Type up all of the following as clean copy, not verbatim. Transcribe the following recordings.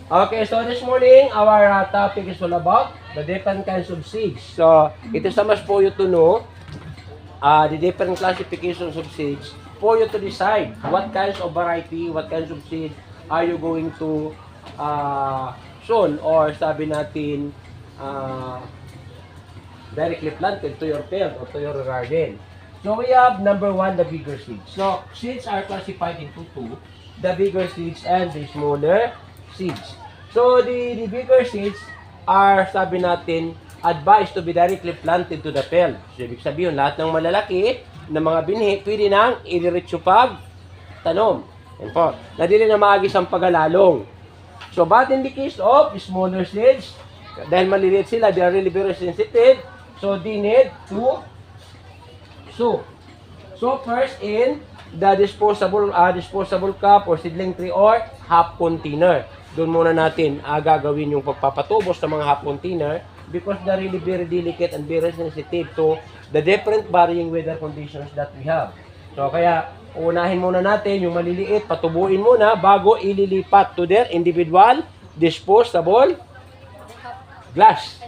Okay, so this morning, our topic is all about the different kinds of seeds. So, it is so much for you to know the different classifications of seeds for you to decide what kinds of variety, what kinds of seed are you going to sown or sabi natin directly planted to your field or to your garden. So we have number one, the bigger seeds. So seeds are classified into two, the bigger seeds and the smaller seeds. So the bigger seeds are, sabi natin, advised to be directly planted to the field. So ibig sabihin, lahat ng malalaki na mga binhi, pwede nang idiretso pag tanom. Yan po. Na di rin na maagis ang pag-alalong. So but in the case of smaller seeds, dahil maliliit sila, they are really very sensitive. So they need to sow. So first in the disposable cup or seedling tray or half container. Doon muna natin gagawin yung pagpapatubos ng mga half container because they're really very delicate and very sensitive to the different varying weather conditions that we have. So kaya unahin muna natin yung maliliit, patubuin muna bago ililipat to their individual disposable glass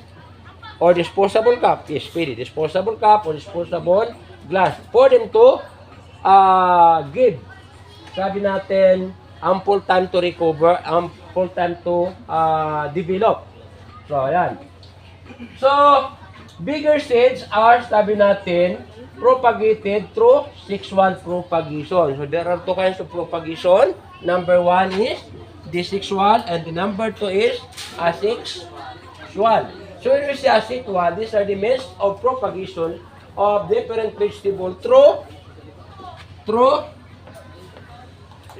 or disposable cup. Yes, pwede. Disposable cup or disposable glass for them to give, sabi natin, ample time to recover, ample time to develop. So, ayan. So, bigger seeds are, sabi natin, propagated through sexual propagation. So, there are two kinds of propagation. Number one is desexual and the number two is asexual. So, when we say asexual, these are the means of propagation of different vegetable through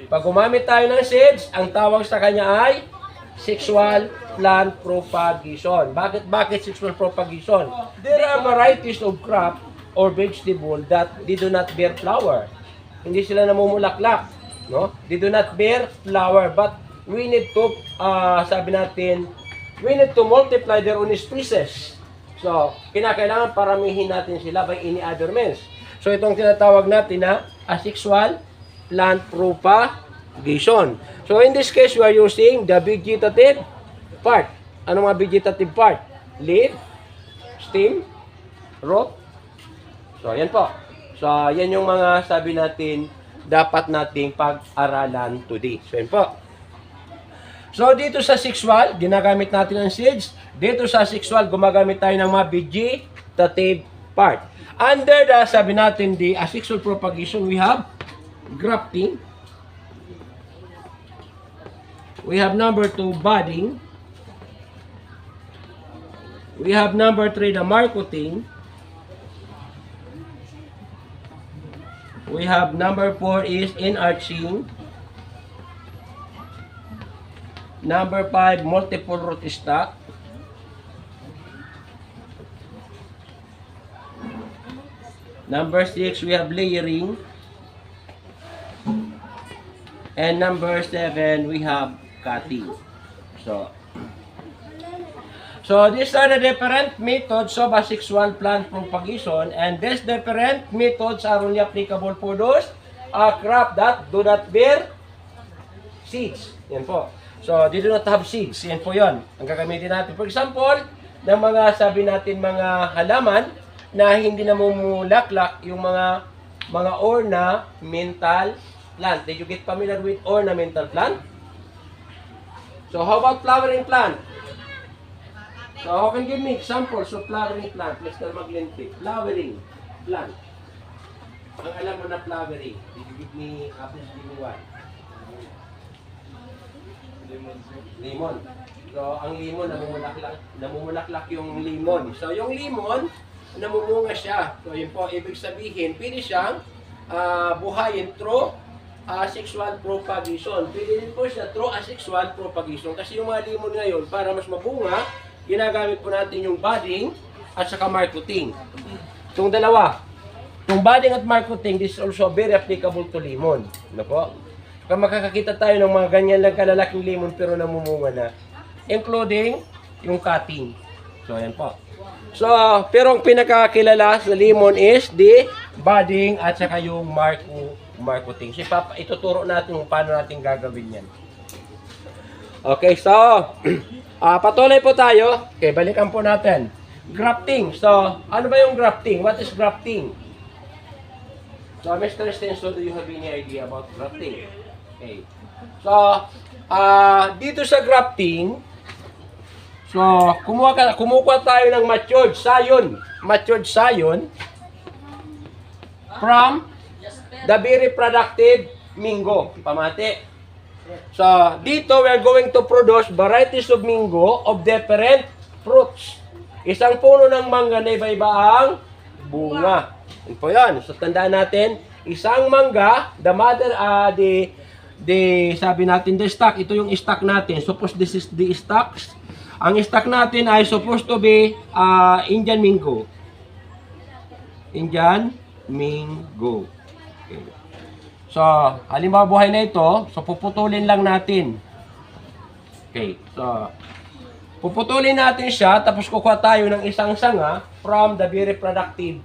pag gumamit tayo ng seeds, ang tawag sa kanya ay sexual plant propagation. Bakit sexual propagation? There are varieties of crop or vegetable that they do not bear flower. Hindi sila namumulaklak, no? They do not bear flower, but we need to sabi natin, we need to multiply their own species. So, kinakailangan paramihin natin sila by any other means. So, itong tinatawag natin na asexual plant propagation. So, in this case, we are using the vegetative part. Ano mga vegetative part? Leaf, stem, root. So, yan po. So, yan yung mga sabi natin dapat nating pag-aralan today. So, yan po. So, dito sa sexual, ginagamit natin ang seeds. Dito sa sexual, gumagamit tayo ng mga vegetative part. Under the, sabi natin, the asexual propagation, we have grafting. We have number 2, budding. We have number 3, the marketing. We have number 4 is enarching. Number 5, multiple root stock. Number 6, we have layering. And number 7, we have cutting. So these are the different methods of asexual plant propagation, and these different methods are only applicable for those crop that do not bear seeds. Yan po. So they do not have seeds. Yan po yun. Ang gagamitin natin. For example, ng mga sabi natin mga halaman na hindi namumulaklak, yung mga ornamental plant. Did you get familiar with ornamental plant? So how about flowering plant? So how can you give me examples of flowering plant? Let's not maglinti. Flowering plant. Ang alam mo na flowering. Did you give me, please give me one? Lemon. So ang lemon, namumulaklak yung lemon. So yung lemon, namumunga siya. So yun po, ibig sabihin, pwede siyang buhayin through asexual propagation. Pwede din po siya through asexual propagation. Kasi yung mga lemon ngayon, para mas mabunga, ginagamit po natin yung budding at saka marketing. Itong dalawa, itong budding at marketing, this is also very applicable to lemon. Ano po? Kaya makakakita tayo ng mga ganyan lang kalalaking lemon pero namumunga na. Including yung cutting. So, ayan po. So, pero ang pinakakilala sa lemon is the budding at saka yung marketing. So, ituturo natin kung paano natin gagawin yan. Okay, so, patuloy po tayo. Okay, balikan po natin. Grafting. So, ano ba yung grafting? What is grafting? So, Mr. Stenso, do you have any idea about grafting? Okay. So, dito sa grafting, so, kumuha tayo ng matured sayon from the very productive mango. Pamati. So, dito we are going to produce varieties of mango of different fruits. Isang puno ng mangga na iba-iba ang bunga. Yan po yan. So, tandaan natin, isang mangga, the mother, sabi natin, the stock, ito yung stock natin. Suppose this is the stocks. Ang stock natin ay supposed to be Indian mango. Indian mango. Okay. So, halimbawa buhay na ito, so puputulin lang natin. Okay, so, puputulin natin siya, tapos kukuha tayo ng isang sanga from the very productive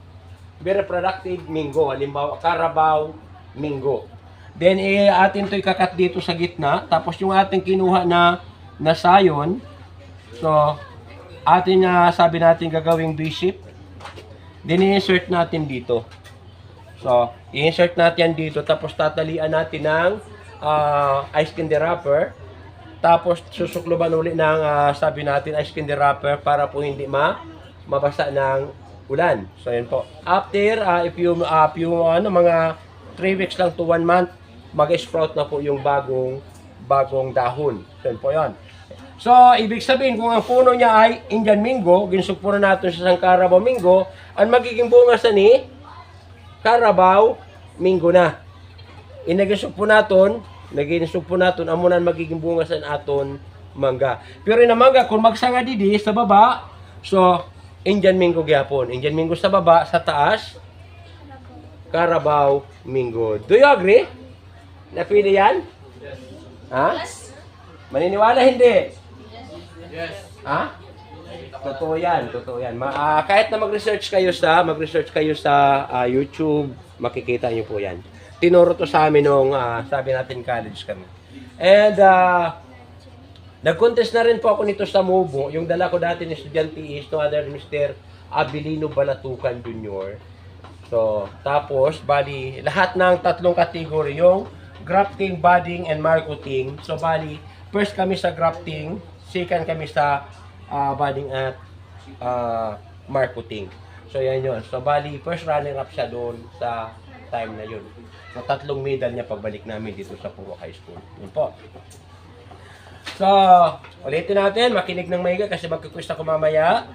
mango. Halimbawa, Carabao mango. Then, atin ito ikakat dito sa gitna, tapos yung ating kinuha na sayon, so, atin sabi natin gagawing V-shape, then i-insert natin dito. So, i-insert natin yan dito, tapos tatalian natin ng ice candy wrapper. Tapos, susukluban ulit ng, sabi natin, ice candy wrapper para po hindi mabasa ng ulan. So, yan po. After, if you mga 3 weeks lang to 1 month, mag-sprout na po yung bagong dahon. So, yan po yan. So, ibig sabihin, kung ang puno niya ay Indian mango, ginsugpo na natin sa isang Carabao mango, ang magiging bunga sa ni Carabao mango na. Inagisugpo natin, amunan magiging bunga sa aton mangga. Pero na mangga, kung magsanga didi sa baba, so, Indian mango gyapon. Indian mango sa baba, sa taas, Carabao mango. Do you agree? Napili yan? Yes. Ha? Maniniwala hindi? Yes. Ha? Totoo yan. Kahit na mag-research kayo sa YouTube, makikita niyo po yan. Tinuro to sa amin nung sabi natin college kami. And nag-contest na rin po ako nito sa MOBO. Yung dala ko dati ni estudyante is no other Mr. Abilino Balatukan Jr. So, tapos, bali, lahat ng 3 kategory, yung grafting, budding, and marketing. So, bali, first kami sa grafting, second kami sa budding at marketing. So, yan yun. So, bali, first runner-up siya doon sa time na yun. So, 3 medal niya pagbalik namin dito sa Puro High School. Yun po. So, ulitin natin. Makinig ng mahiga kasi magkikwista ko mamaya.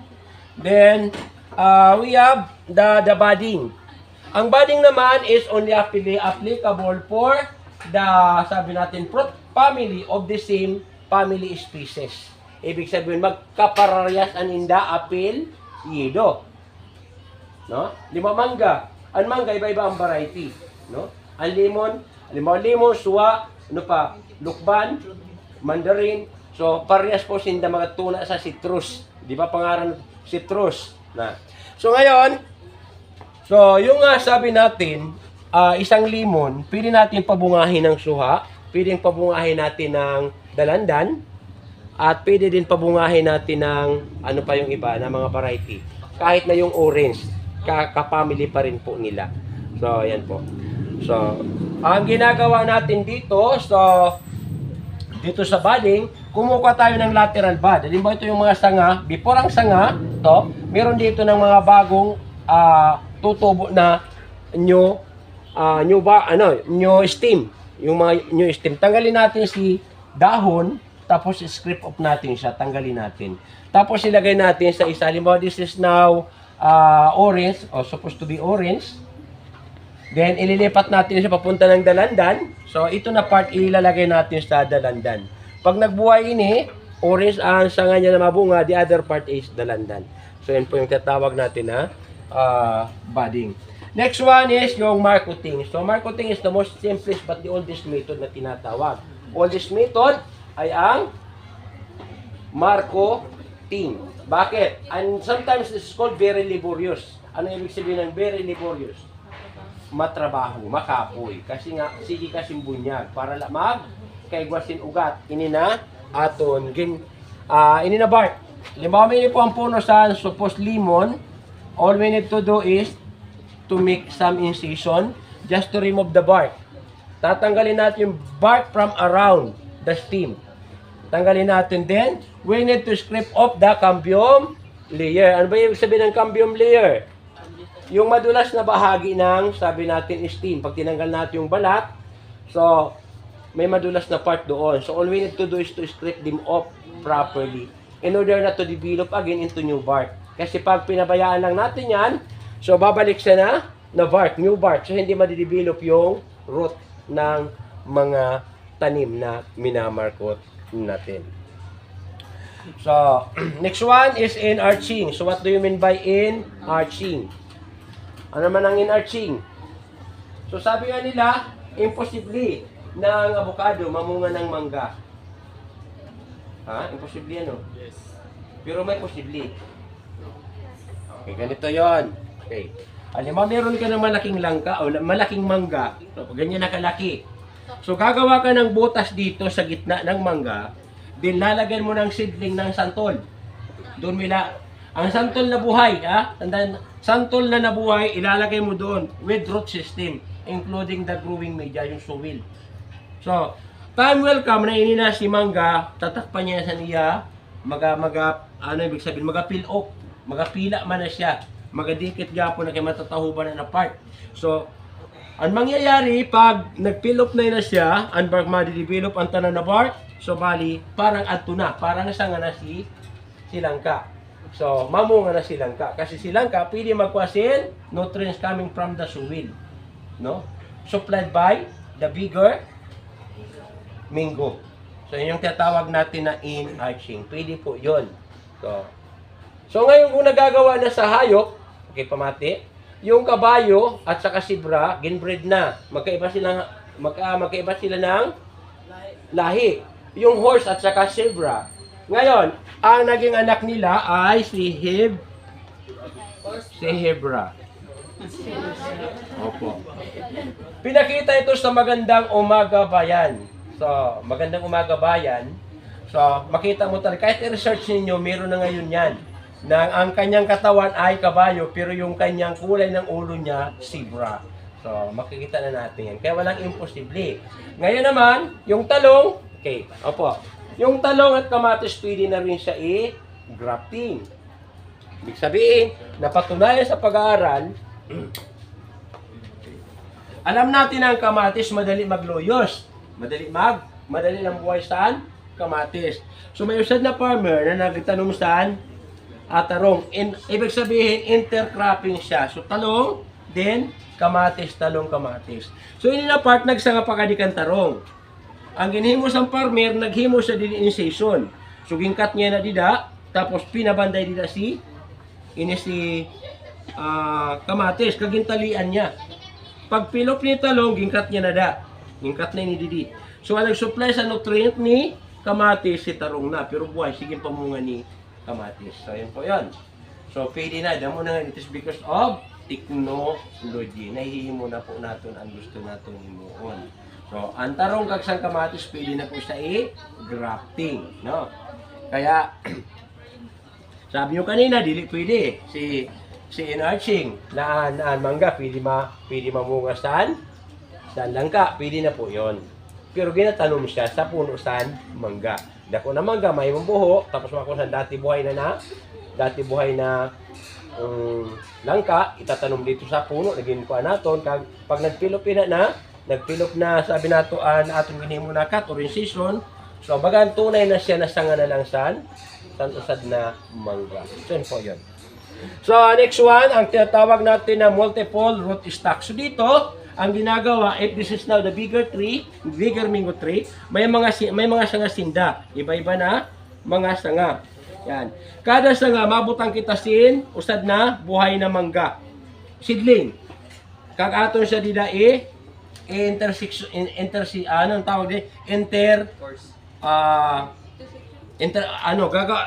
Then, we have the budding. Ang budding naman is only applicable for the, sabi natin, fruit family of the same family species. Ibig sabihin, magkaparehas aninda apil, yido. No? Lima mangga. Ang mangga, iba-iba ang variety. No? Ang limon, suwa, ano pa, lukban, mandarin. So, parehas po sinda mga tuna sa citrus. Di ba pangaran citrus? Na. So, ngayon, yung sabi natin, isang limon, pwede natin pabungahin ng suha, pwedeng pabungahin natin ng dalandan, at pwede din pabungahin natin ng ano pa yung iba na mga variety. Kahit na yung orange, kapamily pa rin po nila. So, ayan po. So, ang ginagawa natin dito, dito sa budding, kumuha tayo ng lateral bud. Halimbawa ito yung mga sanga. Before ang sanga, meron dito ng mga bagong tutubo na new stem. Yung mga new stem. Tanggalin natin si dahon, tapos strip off natin siya, tanggalin natin. Tapos ilagay natin sa isa. Halimbawa, this is now orange, or supposed to be orange. Then, ililipat natin siya papunta ng dalandan. So, ito na part, ilalagay natin sa dalandan. Pag nagbuhay ini, orange ang sanga niya na mabunga, the other part is dalandan. So, yan po yung tatawag natin na budding. Next one is yung marketing. So, marketing is the most simplest but the oldest method na tinatawag. Oldest method ay ang marketing. Bakit? And sometimes this is called very laborious. Ano ibig sabihin ng very laborious? Matrabaho, makapoy. Kasi nga, sige kasing bunyag. Para lamag, kaigwasin ugat. Ini na, aton ini na bark. Limbawa may po ang puno sa suppose lemon, all we need to do is to make some incision just to remove the bark. Tatanggalin natin yung bark from around the stem. Tanggalin natin din. We need to scrape off the cambium layer. Ano ba yung sabihin ng cambium layer? Yung madulas na bahagi ng, sabi natin, stem. Pag tinanggal natin yung balat, so, may madulas na part doon. So, all we need to do is to scrape them off properly in order not to develop again into new bark. Kasi pag pinabayaan lang natin yan, so babalik siya na bark, new bark. So hindi madidevelop yung root ng mga tanim na minamarkot natin. So, next one is enarching. So what do you mean by enarching? Ano man ang enarching? So sabi nga nila, imposible ng avocado mamunga ng mangga. Ha? Imposible yan, no? Yes. Pero may posible. Okay, ganito yon. Okay. Alam mo, meron ka ng malaking langka o malaking mangga. So, ganyan na kalaki. So, gagawa ka ng butas dito sa gitna ng mangga. Then, lalagyan mo ng seedling ng santol. Doon ang santol na buhay, ha? Tandaan, santol na nabuhay, ilalagay mo doon with root system, including the growing media, yung soil. So, time will come na inina si mangga, tatakpan niya sa niya, ano ibig sabihin, mag-peel off, magapila man na siya, magadikit gapo na kay matatahuban na part. So, ang mangyayari, pag nag-peel off na siya, ang bark madidevelop ang tanan na bark, so bali, parang adto na, parang sanga na si langka. So, mamunga na si langka. Kasi si langka, pwede magkwasin nutrients coming from the soil, no? Supplied by the bigger mango. So, yun yung tinatawag natin na enarching. Pwede po yun. So ngayon kung nagagawa na sa hayop, okay, pamati, yung kabayo at saka sibra, ginbreed na. Magkaiba sila ng lahi. Yung horse at saka sibra. Ngayon, ang naging anak nila ay si Hebra. Opo. Pinakita ito sa Magandang Umaga Bayan. So, Magandang Umaga Bayan. So, makita mo talaga, kahit i-research ninyo, meron na ngayon yan. Na ang kanyang katawan ay kabayo, pero yung kanyang kulay ng ulo niya, zebra. So, makikita na natin yan. Kaya walang imposible. Ngayon naman, yung talong, okay, opo. Yung talong at kamatis, pwede na rin siya i-grafting. Ibig sabihin, napatunayan sa pag-aaral, alam natin ang kamatis, madali magloyos. Madali lang buhay saan? Kamatis. So may usad na farmer na nagtanong saan? Tarong. Ibig sabihin, intercropping siya. So talong, then kamatis, talong, kamatis. So yun na part, nagsanga pagadikan tarong. Ang ginhimo sa farmer, naghimo siya din in season. So gingkat niya na dida, tapos pinabanday dida si kamatis, kagintalian niya. Pag pilop ni talong, gingkat niya na da. Gingkat na ni didi. So ang nag-supply sa nutrient ni kamatis si tarong na, pero buhay, sige pamunga ni kamatis. So yun po yun. So pwede na, damo na nga, it is because of technology. Nahihimo na po natin ang gusto natin himuon. So, ang tarong kagsang kamatis, pwede na po siya i-grafting, no? Kaya, sabi nyo kanina, dili pwede. Si enarching, na mangga, pwede mamunga saan langka, pwede na po yon. Pero ginatanom siya sa puno saan mangga. Dako na mangga, may buho, tapos makusan dati buhay na langka, itatanom dito sa puno, naging kuha naton, pag nagpilop na, sabi nato, atong ginimo na cut or in season, so bagan tunay na siya, nasanga na lang saan usad na mangga. So yun po yun. So next one, ang tinatawag natin na multiple root stock. So dito, ang ginagawa, if this is now the bigger mango tree, may mga sanga sinda. Iba-iba na mga sanga. Yan. Kada sanga, mabutang kita usad na buhay na mangga. Seedling. Kag aton siya dida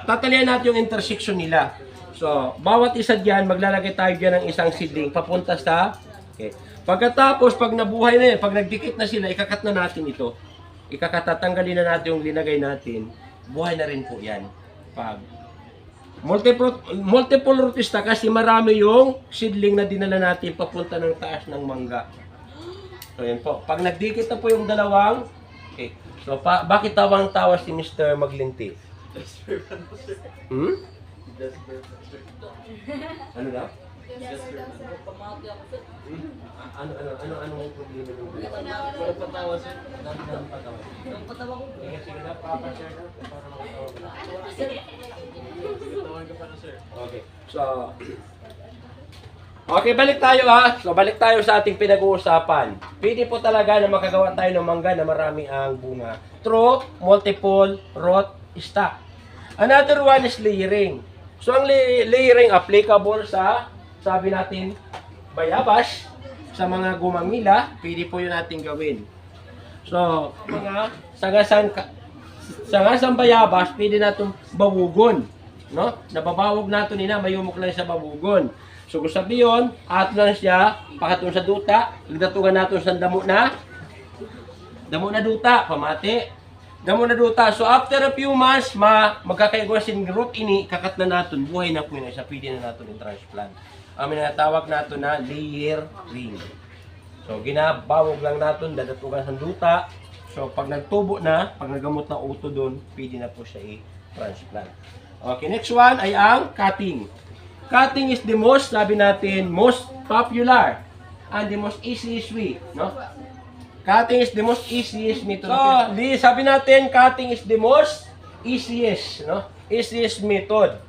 tatalian natin yung intersection nila. So, bawat isa diyan, maglalagay tayo diyan ng isang seedling papunta sa, okay. Pagkatapos, pag nabuhay na yan, pag nagdikit na sila, ikakat na natin ito. Tatanggalin na natin yung linagay natin. buhay na rin po yan. Pag multiple rotista kasi marami yung seedling na dinala natin papunta ng taas ng mangga. So yan po. Pag nagdikit na po yung dalawang, okay. So bakit tawang-tawa si Mr. Maglinti? Hmm? Ano daw? Ano ang problema ng Pero patawa sir. Dami patawa. Ang patawa ko. Sige na, papa-share na. Para makatawa mo na. Tawagan ka pa na sir. Okay. So, okay, balik tayo So, balik tayo sa ating pinag-uusapan. Pwede po talaga na makagawa tayo ng mangga na marami ang bunga. Through multiple root stock. Another one is layering. So, ang layering applicable sa, sabi natin, bayabas, sa mga gumamila, pwede po yun natin gawin. So, mga sangasang bayabas, pwede natin bawugon. No? Nababawog natin nila, mayumok lang sa bawugon. So, kung sabi yun, ato lang siya, pakatong sa duta, nagdatugan natin sa damo na duta, pamati. Damo na duta. So, after a few months, magkakaigwasin root ini, kakat na natin, buhay na po yun, isa pwede na natin i-transplant. Amin na tawag natin na layer ring. So, ginabawog lang natin, dadatugan sa duta. So, pag nagtubo na, pag nagamot na uto doon, pwede na po siya i-transplant. Okay, next one ay ang cutting. Cutting is the most, sabi natin, most popular and the most easiest way, no? Cutting is the most easiest method. So, sabi natin, cutting is the most easiest, no? Easiest method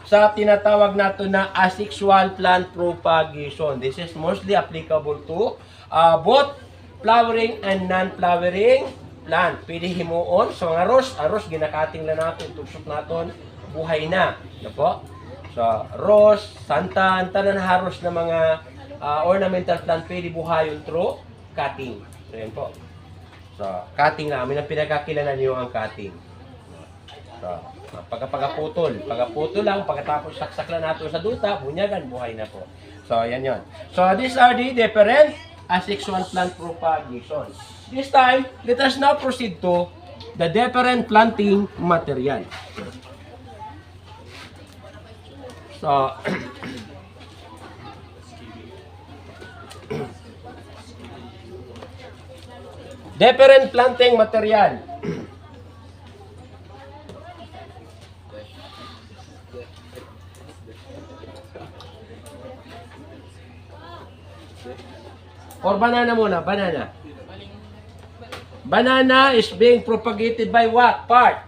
sa tinatawag natin na asexual plant propagation. This is mostly applicable to both flowering and non-flowering plant. Pwede himuon. So, ang aros, ginakating lang natin, tuksok natin, buhay na. Ano po? So, rose, santan, tanan haros na mga ornamental plant, pwede buhayon through cutting. So, yan po. So, cutting namin ang pinagkakilalan niyo ang cutting. So, pagkaputol lang, pagkatapos saksak lang natin sa duta, bunyagan, buhay na po. So, yan yon. So, these are the different asexual plant propagation. This time, let us now proceed to the different planting material. So, different planting material. Or banana muna, banana. Banana is being propagated by what part?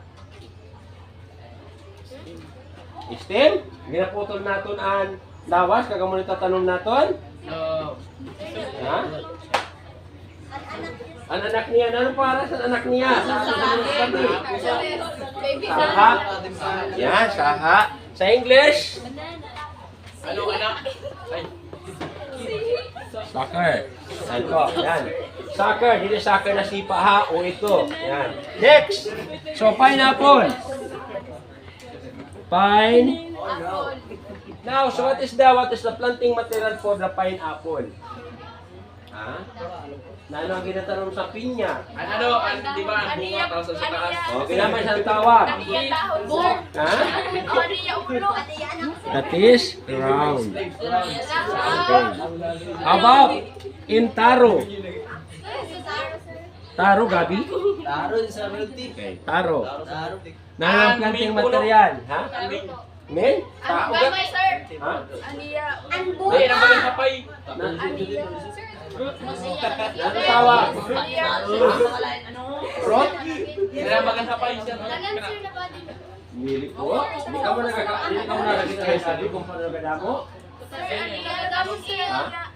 Stem? Ginaputol natin ang lawas, kagamon itatanong natin? Ha? Ang anak niya, ano para sa anak niya? Saha. Yan, saha. Sa English? Ano anak? Soccer. Yan po, yan. Soccer, hindi soccer na sipa ha, o ito. Yan. Next. So, pineapple. Now, so what is the planting material for the pineapple? Ha? Na ano ang ginatanong sa pinya? Di ba, ang bunga tapos sa taas? Okay naman siyang tawag. Ha? That is round. Okay. How about in taro? Taro, Gabi? Taro sa multi. Okay, taro. Taro. Na ang planting material? Ha? Men? Ang gamay, sir. Ha? Ang Ay, bunga. naman sa pay. Ano tawag? Fruit? Namagan sa pay siya. Kanan, sir, na ba din? Mili po? Hindi ka mo nagkakaroon sabi kung paano nagkadamo? Sir, ang gamot, sir.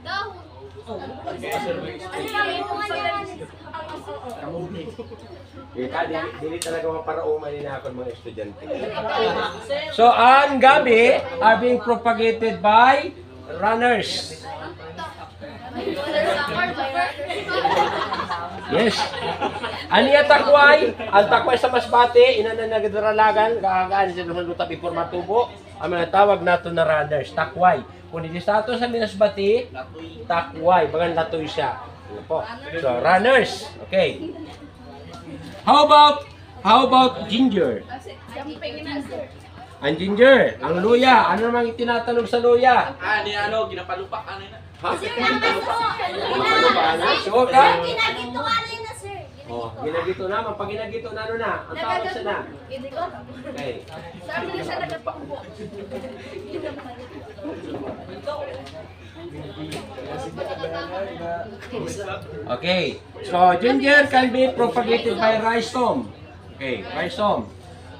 Dahon. Dili talaga maparauman nila ako mga estudyante. So, ang gabi are being propagated by runners. Yes. Aniya takway, ang takway sa masbate, inanan nagadralagan, kakagaan sa luta before matubo. Ang mga tawag nato na runners, takway. Kung hindi sa ato sa minasbati, takway, bagan latoy siya. Ano po? So, runners. Okay. How about How about ginger? Jumping na, sir. Ang ginger, ang luya. Ano namang itinatanong sa luya? Ni ano, ginapalupak, ano na. Ha? Ano ba na? Sure ka? Ginagito ka na yun na, sir. Oh, ginagito naman. Pag ginagito na ano na? Ang tawag siya na. Okay. Saan na siya nagpakbo? Okay. So, ginger can be propagated by rhizome. Okay, rhizome.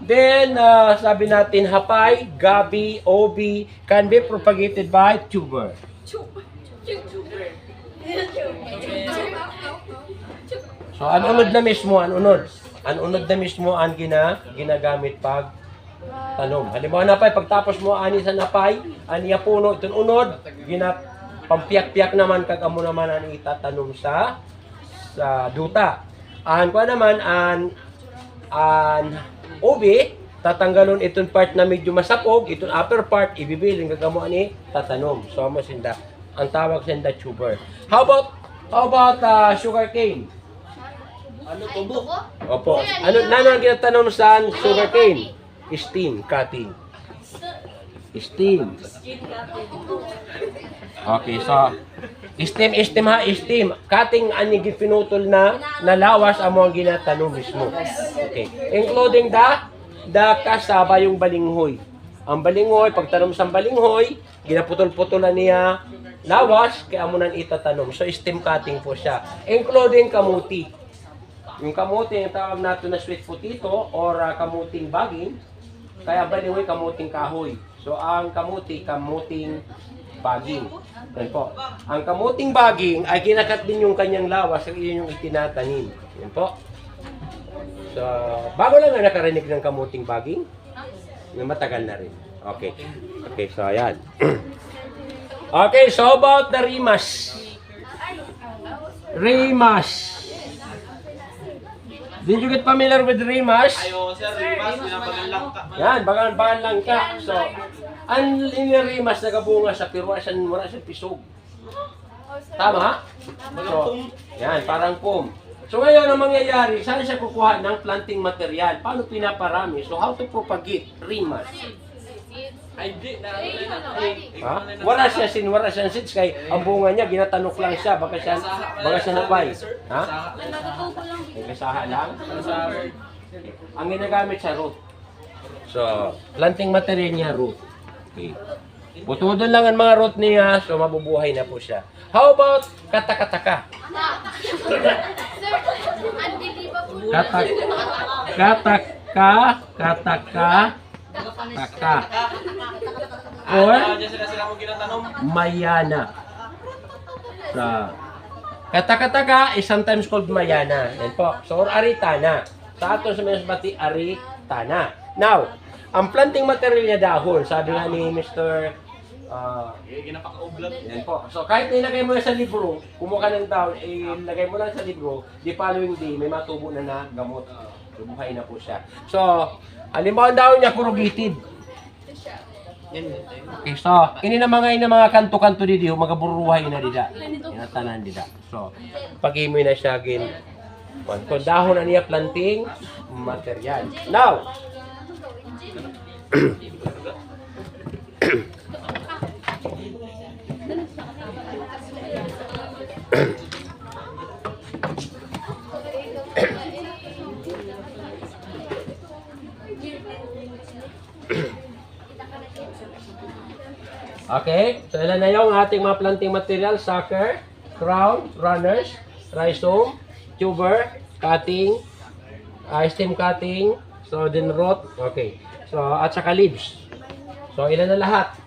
Then, sabi natin, hapay, gabi, obi can be propagated by tuber. So, anunod na mismo, anunod. Anunod na mismo ang ginagamit pag tanom. Halimbawa na pagtapos mo ani sa napay, aniya puno, itong unod, pampiyak-piyak naman kag amo naman ang itatanom sa duta. Ko naman an ubi, tatanggalon itong part na medyo masapog, itong upper part ibibiling kag amo ani tatanom. So amo sinda ang tawag sinda tuber. How about sugar cane? Ano, tubo? Opo. Ano ang ginatanom sa sugar cane? Steam cutting. Steam. Okay, so steam. Cutting ani gipinutol na lawas amo ang ginatanom mismo. Okay. Including the kasaba yung balinghoy. Ang balinghoy, pagtanom sa balinghoy, ginaputol-putulan niya lawas kaya amo nang itatanom. So steam cutting po siya. Including kamuti. Yung kamuti, yung tawag natin na sweet potato or kamuting baging, kaya balinghoy kamuting kahoy. So ang kamuting baging. Yan po. Ang kamuting baging ay kinakat din yung kanyang lawas at iyon yung itinatanim. Yan po. So, bago lang na nakarinig ng kamuting baging, matagal na rin. Okay. Okay, so ayan. Okay, so about the rimas. Rimas. Did you get familiar with rimas? Ayo, sir, rimas, binabagan lang ka. Yan, bagan lang ka. So, ang inirimas nagabunga sa piruasan mura sa pisog. Tama? So, yan, parang pum. So, ngayon ang mangyayari, saan siya kukuha ng planting material? Paano pinaparami? So, how to propagate rimas? Ay, di, na. Ha? Wala siyang seeds kay ang bunga niya ginatanok lang siya baka siya napay. Ha? May kasaha lang. Ang ginagamit sa root. So, planting material niya root. Okay. Putudon lang ang mga root niya, so mabubuhay na po siya. How about katakataka? Kataka. Or Sila mo ginatanong. mayana. So, katakataka is sometimes called mayana. Yan po. So, or aritana. Sa ato sa mga bati, aritana. Now, ang planting material niya dahon, sabi nga ni Mr. Ginapaka-oblag. Yan po. So, kahit nilagay mo na sa libro, kumuha ka ng dahon, ilagay mo lang sa libro, the following day, may matubo na gamot. So, buhay na po siya. So, halimbawa ang dahon niya, corrugated. Okay, so, ini na mga kanto-kanto didi, magaburuhay na dida. Inatanan dida. So, pag-imoy na siya again. So, dahon na niya planting material. Now, okay, so ilan na yung ating mga planting material? Sucker, crown, runners, rhizome, tuber, cutting, stem cutting, so then root, okay. So, at saka leaves. So, ilan na lahat?